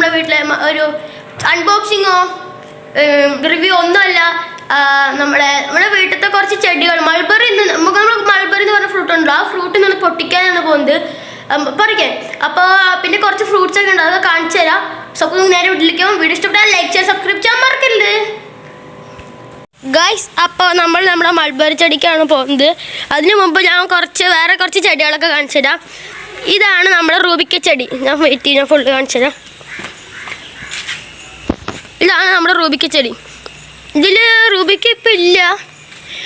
നമ്മുടെ വീട്ടിലെ ഒരു അൺബോക്സിങ്ങോ റിവ്യൂ ഒന്നുമല്ല. നമ്മുടെ വീട്ടിലത്തെ കുറച്ച് ചെടികൾ മൾബറി നമ്മൾ മൾബറി എന്ന് പറഞ്ഞ ഫ്രൂട്ട് ഉണ്ടോ, ആ ഫ്രൂട്ടിൽ നിന്ന് പൊട്ടിക്കാനാണ് പോകുന്നത്, പറിക്കാൻ. അപ്പോൾ പിന്നെ കുറച്ച് ഫ്രൂട്ട്സ് ഒക്കെ ഉണ്ട്, അതൊക്കെ കാണിച്ചു തരാം. സോ നേരെ വീട്ടിലേക്കും. വീഡിയോ ഇഷ്ടപ്പെട്ടാൽ ലൈക്ക് ചെയ്യാൻ സബ്സ്ക്രൈബ് ചെയ്യാൻ മറക്കരുത് ഗൈസ്. അപ്പോൾ നമ്മുടെ മൾബറി ചെടിക്കാണ് പോകുന്നത്. അതിനു മുമ്പ് ഞാൻ വേറെ കുറച്ച് ചെടികളൊക്കെ കാണിച്ചു തരാം. ഇതാണ് നമ്മുടെ റൂബിക്ക ചെടി. ഞാൻ ഫുള്ള് കാണിച്ചു തരാം. ഇതാണ് നമ്മുടെ റൂബിക്ക ചെടി. ഇതിൽ റൂബിക്ക ഇപ്പം ഇല്ല,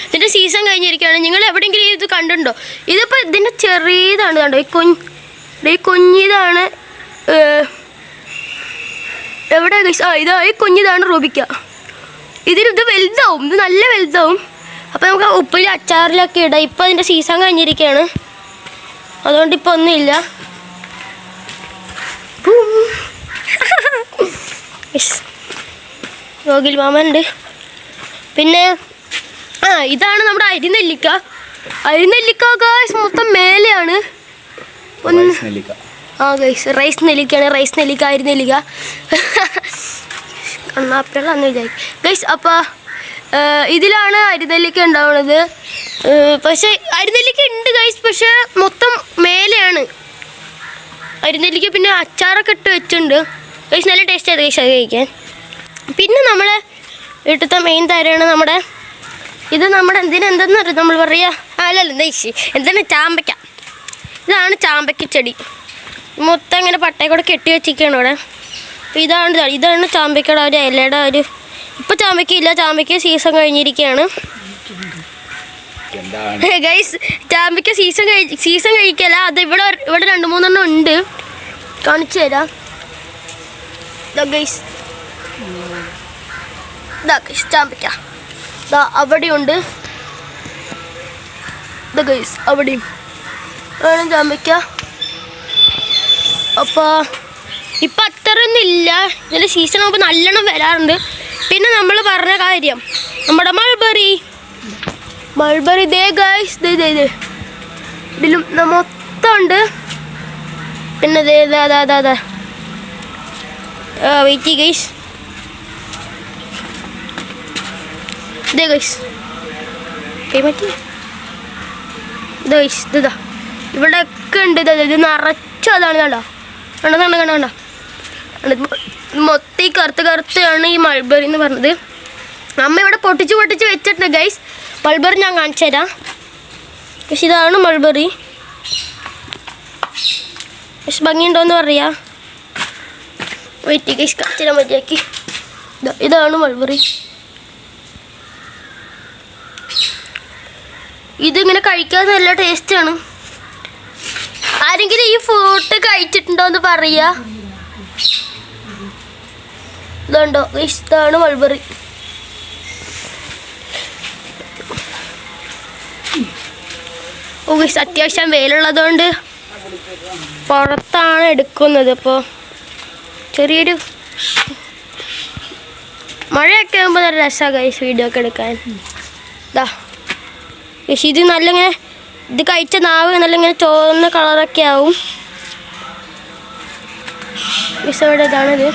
ഇതിൻ്റെ സീസൺ കഴിഞ്ഞിരിക്കുകയാണ്. നിങ്ങൾ എവിടെയെങ്കിലും ഇത് കണ്ടിട്ടുണ്ടോ? ഇതിപ്പോൾ ഇതിൻ്റെ ചെറിയതാണ് കണ്ടോ, ഈ കുഞ്ഞിതാണ്. എവിടെ ഈ കുഞ്ഞിതാണ് റൂബിക്ക. ഇത് വലുതാവും, ഇത് നല്ല വലുതാവും. അപ്പോൾ നമുക്ക് ഉപ്പിൽ അച്ചാറിലൊക്കെ ഇടാം. ഇപ്പോൾ അതിൻ്റെ സീസൺ കഴിഞ്ഞിരിക്കുകയാണ്, അതുകൊണ്ട് ഇപ്പോൾ ഒന്നുമില്ല. ഗോകുൽ മാമനുണ്ട്. പിന്നെ ഇതാണ് നമ്മുടെ അരിനെല്ലിക്ക. ഗൈസ് മൊത്തം മേലെയാണ്. ഗൈസ് റൈസ് നെല്ലിക്ക അരിനെല്ലിക്ക കണ്ണാപ്പിളാന്ന് വിചാരിക്കും ഗൈസ്. അപ്പോൾ ഇതിലാണ് അരിനെല്ലിക്ക ഉണ്ടാവുന്നത്. പക്ഷേ അരിനെല്ലിക്ക ഉണ്ട് ഗൈസ്, പക്ഷെ മൊത്തം മേലെയാണ് അരിനെല്ലിക്ക. പിന്നെ അച്ചാറൊക്കെ ഇട്ട് വെച്ചിട്ടുണ്ട് ഗൈസ്, നല്ല ടേസ്റ്റ് ആയത് ഗൈസ് അത് കഴിക്കാൻ. പിന്നെ നമ്മുടെ വീട്ടിലത്തെ മെയിൻ തരമാണ് നമ്മുടെ എന്തെന്ന് പറയും നമ്മൾ പറയുക, എന്താണ് ചാമ്പയ്ക്ക. ഇതാണ് ചാമ്പയ്ക്ക ചെടി. മൊത്തം ഇങ്ങനെ പട്ടയെ കെട്ടി വെച്ചിരിക്കുകയാണ് ഇവിടെ. അപ്പോൾ ഇതാണ് ചാമ്പയ്ക്കയുടെ ഒരു ഇലയുടെ ഒരു. ഇപ്പോൾ ചാമ്പയ്ക്ക ഇല്ല, ചാമ്പയ്ക്ക സീസൺ കഴിഞ്ഞിരിക്കുകയാണ് ഗൈസ്. ചാമ്പയ്ക്ക സീസൺ കഴിക്കല്ല, അത് ഇവിടെ 2-3 ഉണ്ട്, കാണിച്ചു തരാം. ഗൈസ് ചാമ്പയ്ക്ക അവിടെയുണ്ട്. ഗൈസ് അവിടെയും ആണ് ചാമ്പയ്ക്ക. അപ്പോൾ ഇപ്പം അത്രയൊന്നും ഇല്ല, ഇതിൻ്റെ സീസൺ ആകുമ്പോൾ നല്ലോണം വരാറുണ്ട്. പിന്നെ നമ്മൾ പറഞ്ഞ കാര്യം നമ്മുടെ മൾബറി ദേ ഗൈസ്, ഇതിലും മൊത്തം ഉണ്ട്. പിന്നെ വെയിറ്റ് ഗൈസ്, ഇവിടെ ഒക്കെ ഉണ്ട്. ഇത് നിറച്ചും അതാണ് കണ്ടോ, കണ്ടോ മൊത്തം കറുത്താണ് ഈ മൾബറി എന്ന് പറഞ്ഞത്. അമ്മ ഇവിടെ പൊട്ടിച്ച് വെച്ചിട്ടുണ്ട് ഗൈസ്. മൾബറി ഞാൻ കാണിച്ചു തരാം. പക്ഷെ ഇതാണ് മൾബറി. പക്ഷെ ഭംഗിയുണ്ടോയെന്ന് പറയാ. വെയിറ്റ് ഗൈസ് കാണിച്ചു തരാൻ മതിയാക്കി. ഇതാണ് മൾബറി. ഇതിങ്ങനെ കഴിക്കാൻ നല്ല ടേസ്റ്റാണ്. ആരെങ്കിലും ഈ ഫ്രൂട്ട് കഴിച്ചിട്ടുണ്ടോ എന്ന് പറയാ. ഇതുണ്ടോ, ഇതാണ് മൾബറി. അത്യാവശ്യം വെയിലുള്ളതുകൊണ്ട് പുറത്താണ് എടുക്കുന്നത്. അപ്പോൾ ചെറിയൊരു മഴയൊക്കെ ആകുമ്പോൾ നല്ല രസമാണ് ഗൈസ് വീഡിയോ ഒക്കെ എടുക്കാൻ. പക്ഷേ ഇത് നല്ലിങ്ങനെ ഇത് കഴിച്ച നാവ് നല്ലിങ്ങനെ ചുവന്ന കളറൊക്കെ ആവും. ഇവിടെ ഇതാണിത്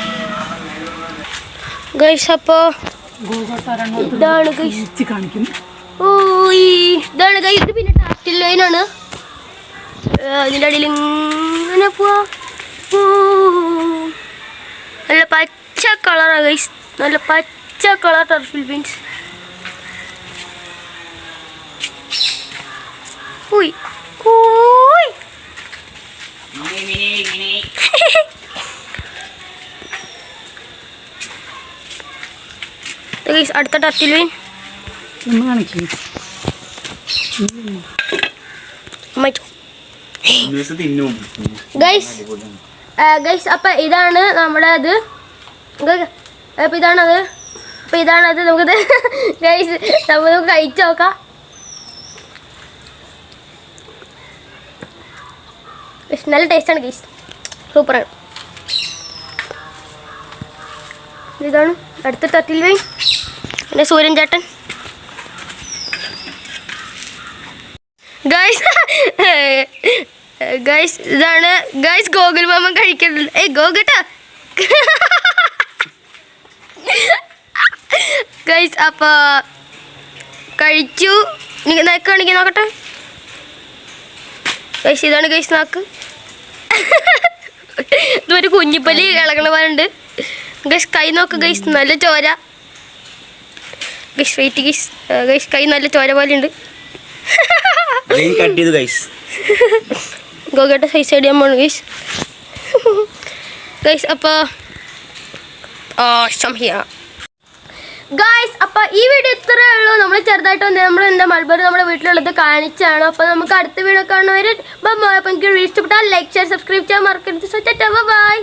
ഗൈസ്. അപ്പോൾ ഇതാണ് ഗൈസ്, ഇതാണ് ഗൈസ്. ഇത് പിന്നെ ടാറ്റിൽ ലൈനാണ്. അതിൻ്റെ അടിയിൽ ഇങ്ങനെ പോവാ. നല്ല പച്ച കളറാണ് ഗൈസ്, നല്ല പച്ച കളർ ടർഫിൽ ബീൻസ്. അടുത്ത ടർട്ടിൽ ബീൻ ഗൈസ്. അപ്പം ഇതാണ് നമ്മുടെ അത്. അപ്പം ഇതാണത്. നമുക്കത് ഗൈസ് നമുക്ക് കഴിച്ചു നോക്കാം. നല്ല ടേസ്റ്റാണ് ഗൈസ്, സൂപ്പറാണ്. ഇതാണ് അടുത്ത ടർട്ടിൽ ബീൻ. പിന്നെ സൂര്യൻ ചേട്ടൻ ഗൈസ്. ഇതാണ് ഗൈസ് ഗോകുൽ മാമൻ കഴിക്കുന്നുണ്ട്. ഗോകുട്ടാ ഗൈസ് അപ്പോൾ കഴിച്ചു. നാക്കാണെങ്കിൽ നോക്കട്ടെ ഗൈസ്. ഇതാണ് ഗൈസ് നാക്ക്. ഇതൊരു കുഞ്ഞിപ്പല്ലി ഇളകണ പോലുണ്ട് ഗൈസ്. കൈ നോക്ക് ഗൈസ്, നല്ല ചോര ഗൈസ്. Wait guys. ഗൈസ് കൈ നല്ല ചോര പോലെ ഉണ്ട്. ഗോഗേട്ട സൈസ് അടിയാൻ പോണു ഗൈസ്. ഗൈസ് അപ്പോൾ ഗൈസ് അപ്പോൾ ഈ വീഡിയോ ഇത്രയേ ഉള്ളൂ. നമ്മൾ ചെറുതായിട്ട് നമ്മൾ എന്താ മൾബറി നമ്മുടെ വീട്ടിലുള്ളത് കാണിച്ചാണ്. അപ്പോൾ നമുക്ക് അടുത്ത വീഡിയോ കാണുന്നവരെ ബൈ. അപ്പോൾ എനിക്ക് ഇഷ്ടപ്പെട്ടാൽ ലൈക്ക് ഷെയർ സബ്സ്ക്രൈബ് ചെയ്യാൻ മറക്കരുത്. ബൈ.